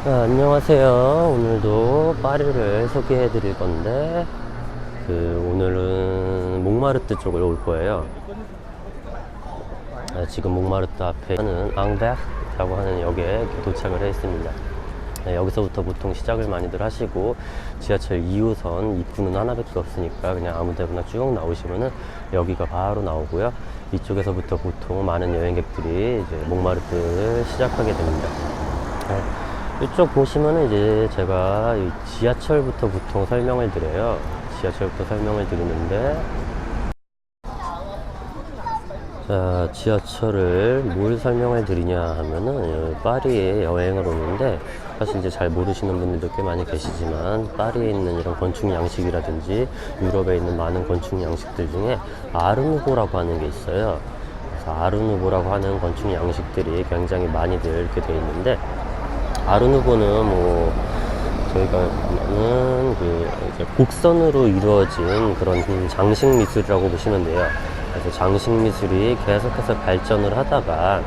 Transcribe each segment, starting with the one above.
안녕하세요. 오늘도 파리를 소개해 드릴 건데, 오늘은 몽마르트 쪽으로 올 거예요. 지금 몽마르트 앞에 있는 앙베르라고 하는 역에 도착을 했습니다. 여기서부터 보통 시작을 많이들 하시고, 지하철 2호선 입구는 하나밖에 없으니까 그냥 아무 데나 쭉 나오시면은 여기가 바로 나오고요. 이쪽에서부터 보통 많은 여행객들이 이제 몽마르트를 시작하게 됩니다. 이쪽 보시면은 이제 제가 이 지하철부터 보통 설명을 드려요. 지하철부터 설명을 드리는데, 자, 지하철을 뭘 설명을 드리냐 하면은 파리에 여행을 오는데, 사실 이제 잘 모르시는 분들도 꽤 많이 계시지만 파리에 있는 이런 건축 양식이라든지 유럽에 있는 많은 건축 양식들 중에 아르누보라고 하는 게 있어요. 그래서 아르누보라고 하는 건축 양식들이 굉장히 많이들 이렇게 되어 있는데, 아르누보는 뭐 저희가 보면은 이제 곡선으로 이루어진 그런 장식 미술이라고 보시면 돼요. 그래서 장식 미술이 계속해서 발전을 하다가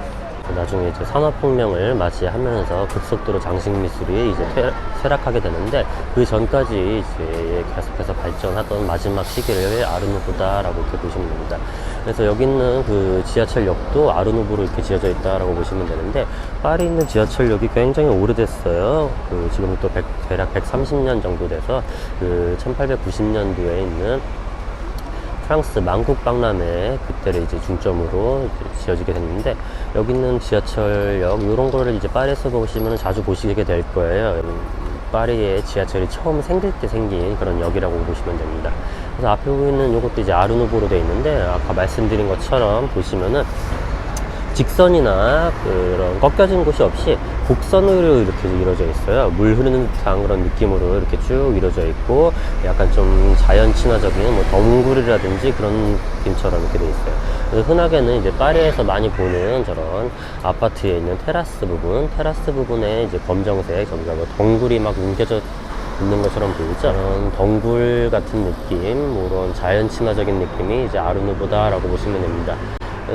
나중에 이제 산업혁명을 맞이하면서 급속도로 장식 미술이 이제 쇠락하게 되는데, 그 전까지 이제 계속해서 발전하던 마지막 시기를 아르누보다라고 이렇게 보시면 됩니다. 그래서 여기 있는 그 지하철역도 아르누보로 이렇게 지어져 있다라고 보시면 되는데, 파리에 있는 지하철역이 굉장히 오래됐어요. 지금부터 대략 130년 정도 돼서 1890년도에 있는 프랑스 만국 박람회 그때를 이제 중점으로 이제 지어지게 됐는데, 여기 있는 지하철역 이런 거를 이제 파리에서 보시면 자주 보시게 될 거예요. 파리에 지하철이 처음 생길 때 생긴 그런 역이라고 보시면 됩니다. 그래서 앞에 보이는 이것도 이제 아르누보로 되어 있는데, 아까 말씀드린 것처럼 보시면은 직선이나 그런 꺾여진 곳이 없이 곡선으로 이렇게 이루어져 있어요. 물 흐르는 듯한 그런 느낌으로 이렇게 쭉 이루어져 있고, 약간 좀 자연 친화적인 뭐 덩굴이라든지 그런 느낌처럼 이렇게 돼 있어요. 그래서 흔하게는 이제 파리에서 많이 보는 저런 아파트에 있는 테라스 부분에 이제 검정색, 저기가 뭐 덩굴이 막 뭉개져 있는 것처럼 보이죠? 그런 덩굴 같은 느낌, 뭐 그런 자연 친화적인 느낌이 이제 아르누보다라고 보시면 됩니다.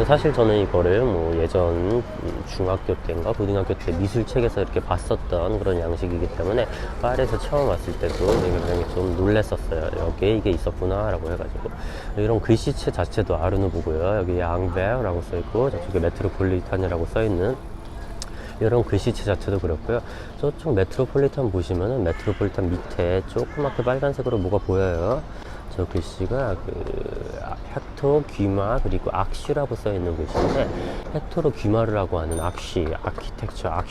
사실 저는 이거를 뭐 예전 중학교 때인가 고등학교 때 미술책에서 이렇게 봤었던 그런 양식이기 때문에 파리에서 처음 왔을 때도 굉장히 좀 놀랬었어요. 여기에 이게 있었구나 라고 해가지고. 이런 글씨체 자체도 아르누보고요. 여기 앙베르라고 써있고, 저쪽에 메트로폴리탄이라고 써있는 이런 글씨체 자체도 그렇고요. 저쪽 메트로폴리탄 보시면은 메트로폴리탄 밑에 조그맣게 빨간색으로 뭐가 보여요. 저 글씨가 헥토 귀마 그리고 악슈라고 써 있는 글씨인데, 헥토르 귀마르라고 하는 아키텍처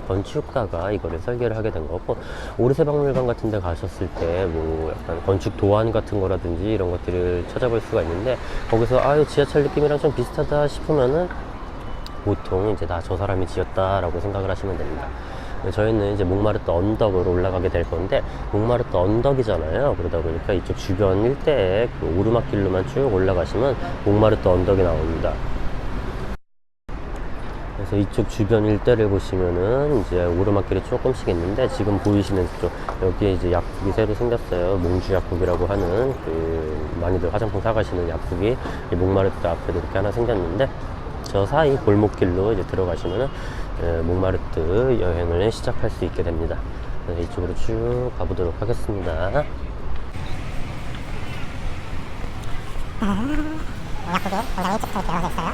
건축가가 이거를 설계를 하게 된 거고, 오르세 박물관 같은 데 가셨을 때 뭐 약간 건축 도안 같은 거라든지 이런 것들을 찾아볼 수가 있는데, 거기서 지하철 느낌이랑 좀 비슷하다 싶으면은 보통 이제 다 저 사람이 지었다라고 생각을 하시면 됩니다. 저희는 이제 몽마르트 언덕으로 올라가게 될 건데, 몽마르트 언덕이잖아요. 그러다 보니까 이쪽 주변 일대에 그 오르막길로만 쭉 올라가시면 몽마르트 언덕이 나옵니다. 그래서 이쪽 주변 일대를 보시면은 이제 오르막길이 조금씩 있는데, 지금 보이시는 쪽 여기에 이제 약국이 새로 생겼어요. 몽주 약국이라고 하는 많이들 화장품 사가시는 약국이 몽마르트 앞에도 이렇게 하나 생겼는데, 저 사이 골목길로 이제 들어가시면은 몽마르트 여행을 시작할 수 있게 됩니다. 이쪽으로 쭉 가보도록 하겠습니다. 약국에 굉장히 일찍부터 개방됐어요.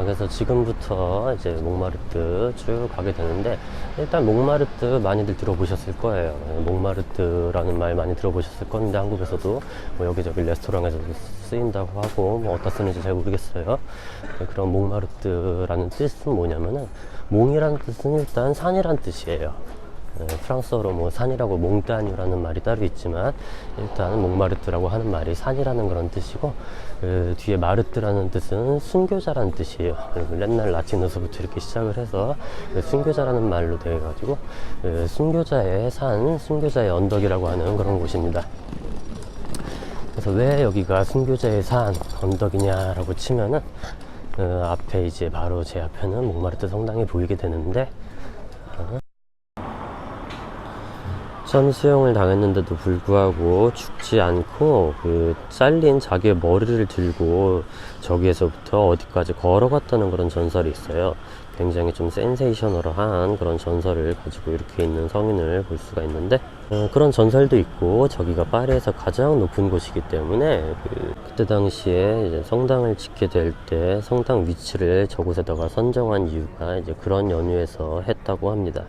그래서 지금부터 이제 몽마르트 쭉 가게 되는데, 일단 몽마르트 많이들 들어보셨을 거예요. 몽마르트라는 말 많이 들어보셨을 건데, 한국에서도 뭐 여기저기 레스토랑에서도 쓰인다고 하고, 뭐 어디다 쓰는지 잘 모르겠어요. 그런 몽마르트라는 뜻은 뭐냐면은, 몽이라는 뜻은 일단 산이란 뜻이에요. 프랑스어로 뭐 산이라고 몽따뉴라는 말이 따로 있지만, 일단 몽마르트라고 하는 말이 산이라는 그런 뜻이고, 뒤에 마르트라는 뜻은 순교자라는 뜻이에요. 그리고 옛날 라틴어서부터 이렇게 시작을 해서 순교자라는 말로 되어 가지고 순교자의 산, 순교자의 언덕이라고 하는 그런 곳입니다. 그래서 왜 여기가 순교자의 산, 언덕이냐라고 치면은 앞에 이제 바로 제 앞에는 몽마르트 성당이 보이게 되는데, 수영을 당했는데도 불구하고 죽지 않고 잘린 자기의 머리를 들고 저기에서부터 어디까지 걸어갔다는 그런 전설이 있어요. 굉장히 좀 센세이셔널한 그런 전설을 가지고 이렇게 있는 성인을 볼 수가 있는데, 그런 전설도 있고 저기가 파리에서 가장 높은 곳이기 때문에 그때 당시에 이제 성당을 짓게 될 때 성당 위치를 저곳에다가 선정한 이유가 이제 그런 연유에서 했다고 합니다.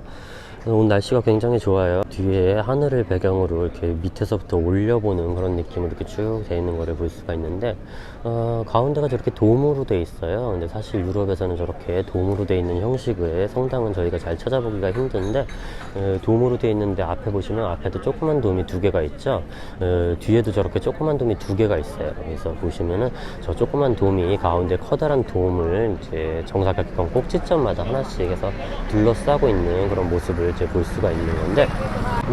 오늘 날씨가 굉장히 좋아요. 뒤에 하늘을 배경으로 이렇게 밑에서부터 올려보는 그런 느낌으로 이렇게 쭉 돼 있는 거를 볼 수가 있는데, 가운데가 저렇게 돔으로 돼 있어요. 근데 사실 유럽에서는 저렇게 돔으로 돼 있는 형식의 성당은 저희가 잘 찾아보기가 힘든데, 돔으로 돼 있는데 앞에 보시면 앞에도 조그만 돔이 두 개가 있죠. 뒤에도 저렇게 조그만 돔이 두 개가 있어요. 그래서 보시면은 저 조그만 돔이 가운데 커다란 돔을 이제 정사각형 꼭지점마다 하나씩 해서 둘러싸고 있는 그런 모습을 이제 볼 수가 있는 건데,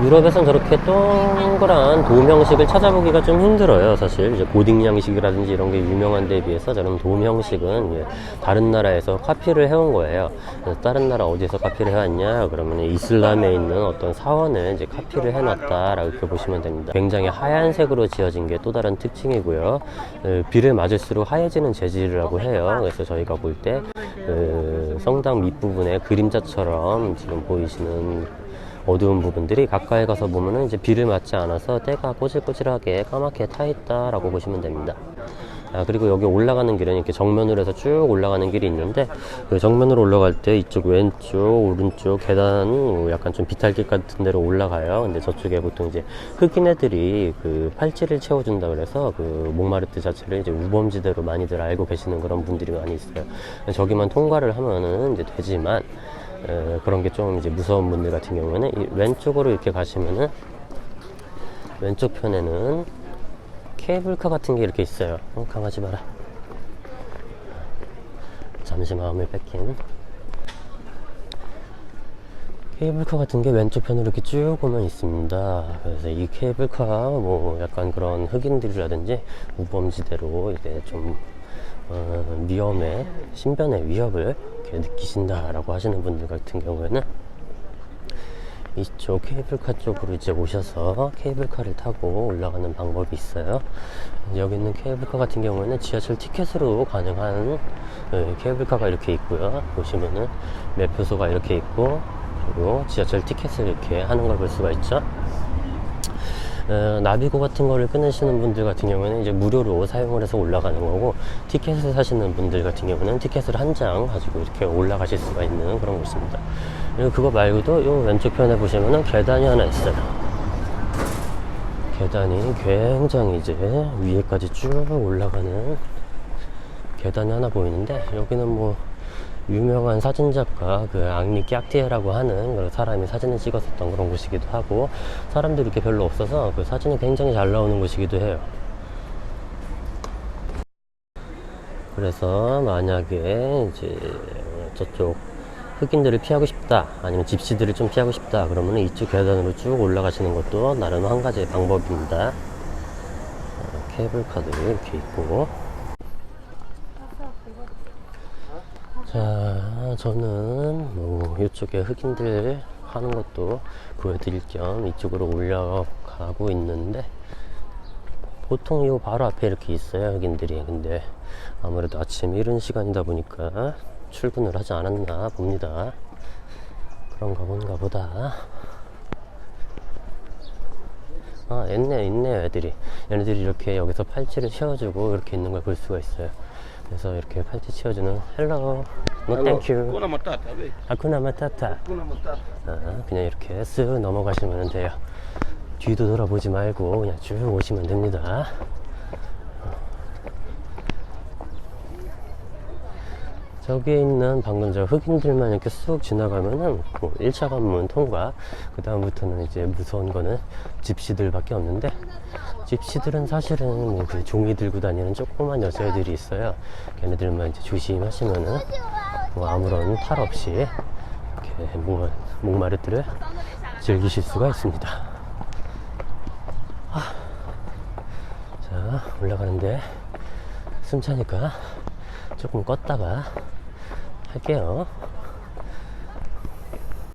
유럽에선 저렇게 동그란 돔 형식을 찾아보기가 좀 힘들어요. 사실 이제 고딕 양식이라든지 이런 게 유명한 데에 비해서 저런 돔 형식은 다른 나라에서 카피를 해온 거예요. 그래서 다른 나라 어디서 카피를 해왔냐 그러면 이슬람에 있는 어떤 사원을 이제 카피를 해놨다라고 이렇게 보시면 됩니다. 굉장히 하얀색으로 지어진 게 또 다른 특징이고요. 비를 맞을수록 하얘지는 재질이라고 해요. 그래서 저희가 볼 때 성당 밑부분에 그림자처럼 지금 보이시는 어두운 부분들이 가까이 가서 보면은 이제 비를 맞지 않아서 때가 꼬질꼬질하게 까맣게 타 있다라고 보시면 됩니다. 그리고 여기 올라가는 길은 이렇게 정면으로 해서 쭉 올라가는 길이 있는데, 그 정면으로 올라갈 때 이쪽 왼쪽 오른쪽 계단 약간 좀 비탈길 같은 데로 올라가요. 근데 저쪽에 보통 이제 흑인 애들이 그 팔찌를 채워준다 그래서 그 몽마르트 자체를 이제 우범지대로 많이들 알고 계시는 그런 분들이 많이 있어요. 저기만 통과를 하면은 이제 되지만, 그런 게 좀 이제 무서운 분들 같은 경우에는 이 왼쪽으로 이렇게 가시면은 왼쪽 편에는 케이블카 같은 게 이렇게 있어요. 강아지 봐라. 잠시 마음을 뺏긴 케이블카 같은 게 왼쪽 편으로 이렇게 쭉 오면 있습니다. 그래서 이 케이블카가 뭐 약간 그런 흑인들이라든지 우범지대로 이제 좀 위험에, 신변의 위협을 이렇게 느끼신다라고 하시는 분들 같은 경우에는 이쪽 케이블카 쪽으로 이제 오셔서 케이블카를 타고 올라가는 방법이 있어요. 여기 있는 케이블카 같은 경우에는 지하철 티켓으로 가능한 케이블카가 이렇게 있고요. 보시면은 매표소가 이렇게 있고, 그리고 지하철 티켓을 이렇게 하는 걸 볼 수가 있죠. 나비고 같은 거를 끊으시는 분들 같은 경우에는 이제 무료로 사용을 해서 올라가는 거고, 티켓을 사시는 분들 같은 경우는 티켓을 한 장 가지고 이렇게 올라가실 수가 있는 그런 곳입니다. 그리고 그거 말고도 요 왼쪽 편에 보시면은 계단이 하나 있어요. 계단이 굉장히 이제 위에까지 쭉 올라가는 계단이 하나 보이는데, 여기는 뭐 유명한 사진작가 그 앙리 깍티에라고 하는 그 사람이 사진을 찍었었던 그런 곳이기도 하고, 사람들이 이렇게 별로 없어서 그 사진이 굉장히 잘 나오는 곳이기도 해요. 그래서 만약에 이제 저쪽 흑인들을 피하고 싶다, 아니면 집시들을 좀 피하고 싶다 그러면 이쪽 계단으로 쭉 올라가시는 것도 나름 한 가지의 방법입니다. 케이블카도 이렇게 있고. 자, 저는 뭐 이쪽에 흑인들 하는 것도 보여드릴 겸 이쪽으로 올라가고 있는데, 보통 요 바로 앞에 이렇게 있어요, 흑인들이. 근데 아무래도 아침 이른 시간이다 보니까 출근을 하지 않았나 봅니다. 그런가 본가 보다. 있네 애들이. 얘네들이 이렇게 여기서 팔찌를 채워주고 이렇게 있는 걸 볼 수가 있어요. 그래서 이렇게 팔찌 채워주는 헬로, no thank you, 하쿠나 마타타. 그냥 이렇게 쓱 넘어가시면 돼요. 뒤도 돌아보지 말고 그냥 쭉 오시면 됩니다. 저기에 있는 방금 저 흑인들만 이렇게 쑥 지나가면은 뭐 1차 관문 통과. 그 다음부터는 이제 무서운 거는 집시들밖에 없는데, 집시들은 사실은 뭐 그 종이 들고 다니는 조그만 여자애들이 있어요. 걔네들만 이제 조심하시면은 뭐 아무런 탈 없이 이렇게 몽마르트를 즐기실 수가 있습니다. 자, 올라가는데 숨차니까 조금 껐다가 할게요.